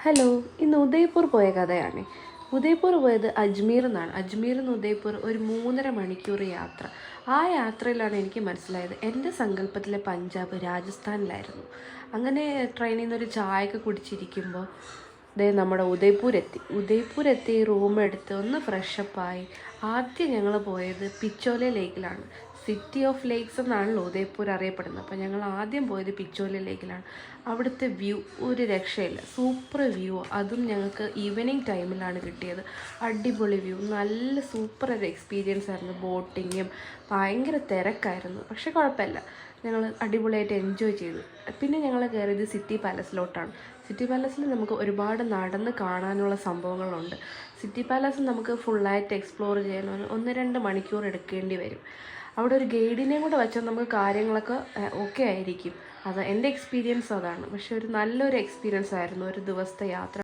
Hello, ഇന്ന് ഉദയ്പൂർ പോയ കഥയാണ്. ഉദയ്പൂർ പോയത് അജ്മീർ നിന്നാണ്. അജ്മീറിൽ നിന്ന് ഉദയ്പൂർ ഒരു 3.5 മണിക്കൂർ യാത്ര. ആ യാത്രയിലാണ് എനിക്ക് മനസ്സിലായത് എൻ്റെ സങ്കല്പത്തിലെ പഞ്ചാബ് രാജസ്ഥാനിലായിരുന്നു. അങ്ങനെ ട്രെയിനിൽ നിന്നൊരു ചായയൊക്കെ കുടിച്ചിരിക്കുമ്പോൾ നമ്മുടെ ഉദയ്പൂരെത്തി റൂം എടുത്ത് ഒന്ന് ഫ്രഷപ്പായി. ആദ്യം ഞങ്ങൾ പോയത് പിച്ചോലെ ലേക്കിലാണ്. സിറ്റി ഓഫ് ലേക്സ് എന്നാണല്ലോ ഉദയ്പൂർ അറിയപ്പെടുന്നത്. അപ്പോൾ ഞങ്ങൾ ആദ്യം പോയത് പിച്ചോലെ ലേക്കിലാണ്. അവിടുത്തെ വ്യൂ ഒരു രക്ഷയില്ല, സൂപ്പർ വ്യൂ. അതും ഞങ്ങൾക്ക് ഈവനിങ് ടൈമിലാണ് കിട്ടിയത്. അടിപൊളി വ്യൂ, നല്ല സൂപ്പർ ഒരു എക്സ്പീരിയൻസ് ആയിരുന്നു. ബോട്ടിങ്ങും ഭയങ്കര തിരക്കായിരുന്നു, പക്ഷെ കുഴപ്പമില്ല, ഞങ്ങൾ അടിപൊളിയായിട്ട് എൻജോയ് ചെയ്തു. പിന്നെ ഞങ്ങൾ കയറിയത് സിറ്റി പാലസിലോട്ടാണ്. സിറ്റി പാലസിൽ നമുക്ക് ഒരുപാട് നടന്ന് കാണാനുള്ള സംഭവങ്ങളുണ്ട്. സിറ്റി പാലസ് നമുക്ക് ഫുള്ളായിട്ട് എക്സ്പ്ലോർ ചെയ്യാൻ 1-2 മണിക്കൂർ എടുക്കേണ്ടി വരും. അവിടെ ഒരു ഗൈഡിനെയും കൂടെ വെച്ചാൽ നമുക്ക് കാര്യങ്ങളൊക്കെ ഓക്കെ ആയിരിക്കും. അത് എൻ്റെ എക്സ്പീരിയൻസ് അതാണ്. പക്ഷെ ഒരു നല്ലൊരു എക്സ്പീരിയൻസ് ആയിരുന്നു ഒരു ദിവസത്തെ യാത്ര.